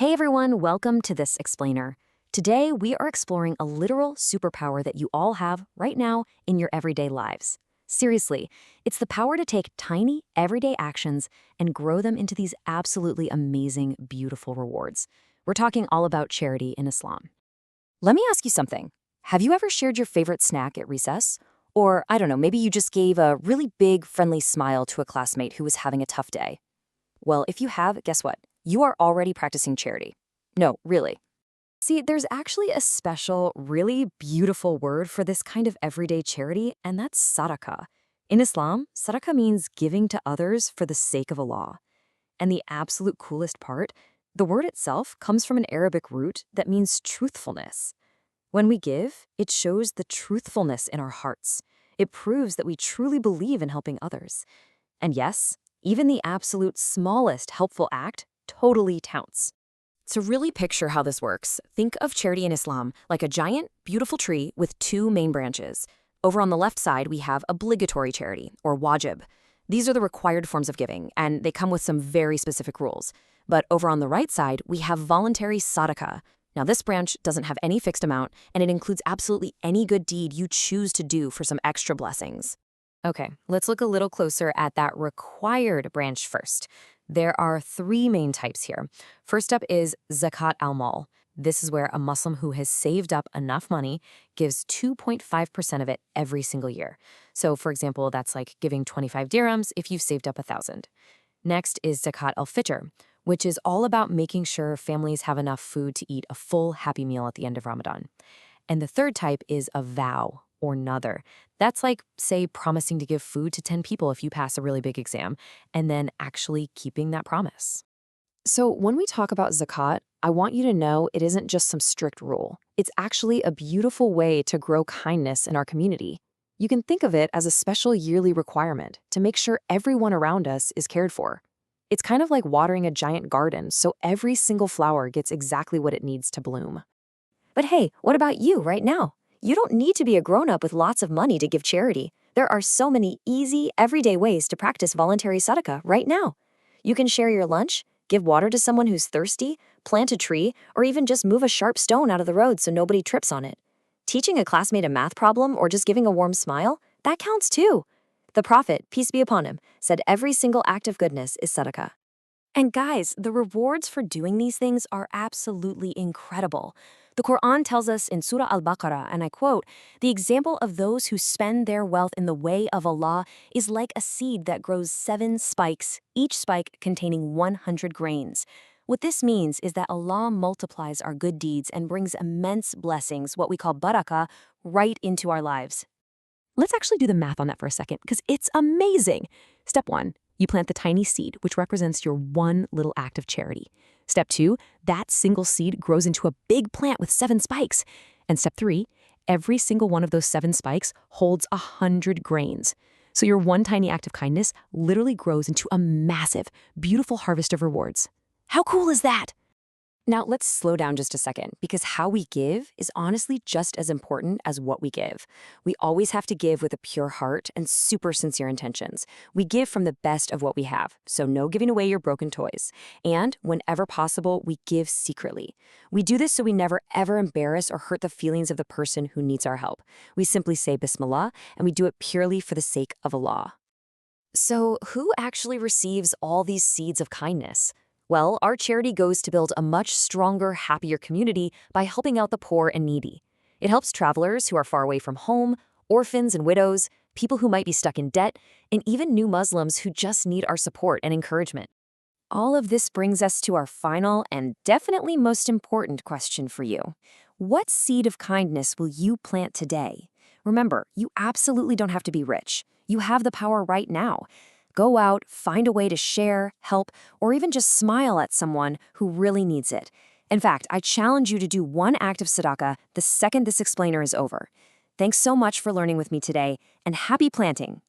Hey everyone, welcome to this explainer. Today we are exploring a literal superpower that you all have right now in your everyday lives. Seriously, it's the power to take tiny, everyday actions and grow them into these absolutely amazing, beautiful rewards. We're talking all about charity in Islam. Let me ask you something. Have you ever shared your favorite snack at recess? Or, I don't know, maybe you just gave a really big, friendly smile to a classmate who was having a tough day. Well, if you have, guess what? You are already practicing charity. No, really. See, there's actually a special, really beautiful word for this kind of everyday charity, and that's sadaqah. In Islam, sadaqah means giving to others for the sake of Allah. And the absolute coolest part, the word itself comes from an Arabic root that means truthfulness. When we give, it shows the truthfulness in our hearts. It proves that we truly believe in helping others. And yes, even the absolute smallest helpful act totally counts. To really picture how this works, think of charity in Islam like a giant, beautiful tree with two main branches. Over on the left side, we have obligatory charity, or wajib. These are the required forms of giving, and they come with some very specific rules. But over on the right side, we have voluntary sadaqah. Now, this branch doesn't have any fixed amount, and it includes absolutely any good deed you choose to do for some extra blessings. Okay, let's look a little closer at that required branch first. There are three main types here. First up is zakat al-mal. This is where a Muslim who has saved up enough money gives 2.5% of it every single year. So, for example, that's like giving 25 dirhams if you've saved up 1,000. Next is zakat al-fitr, which is all about making sure families have enough food to eat a full, happy meal at the end of Ramadan. And the third type is a vow, or nadhr. That's like, say, promising to give food to 10 people if you pass a really big exam, and then actually keeping that promise. So when we talk about zakat, I want you to know it isn't just some strict rule. It's actually a beautiful way to grow kindness in our community. You can think of it as a special yearly requirement to make sure everyone around us is cared for. It's kind of like watering a giant garden, so every single flower gets exactly what it needs to bloom. But hey, what about you right now? You don't need to be a grown-up with lots of money to give charity. There are so many easy, everyday ways to practice voluntary sadaqah right now. You can share your lunch, give water to someone who's thirsty, plant a tree, or even just move a sharp stone out of the road so nobody trips on it. Teaching a classmate a math problem or just giving a warm smile, that counts too. The Prophet, peace be upon him, said every single act of goodness is sadaqah. And guys, the rewards for doing these things are absolutely incredible. The Quran tells us in Surah Al-Baqarah, and I quote, "The example of those who spend their wealth in the way of Allah is like a seed that grows 7 spikes, each spike containing 100 grains." What this means is that Allah multiplies our good deeds and brings immense blessings, what we call barakah, right into our lives. Let's actually do the math on that for a second, because it's amazing. Step 1. You plant the tiny seed, which represents your one little act of charity. Step 2, that single seed grows into a big plant with 7 spikes. And step 3, every single one of those 7 spikes holds 100 grains. So your one tiny act of kindness literally grows into a massive, beautiful harvest of rewards. How cool is that? Now, let's slow down just a second, because how we give is honestly just as important as what we give. We always have to give with a pure heart and super sincere intentions. We give from the best of what we have, so no giving away your broken toys. And whenever possible, we give secretly. We do this so we never ever embarrass or hurt the feelings of the person who needs our help. We simply say Bismillah, and we do it purely for the sake of Allah. So who actually receives all these seeds of kindness? Well, our charity goes to build a much stronger, happier community by helping out the poor and needy. It helps travelers who are far away from home, orphans and widows, people who might be stuck in debt, and even new Muslims who just need our support and encouragement. All of this brings us to our final and definitely most important question for you. What seed of kindness will you plant today? Remember, you absolutely don't have to be rich. You have the power right now. Go out, find a way to share, help, or even just smile at someone who really needs it. In fact, I challenge you to do one act of sadaqah the second this explainer is over. Thanks so much for learning with me today, and happy planting!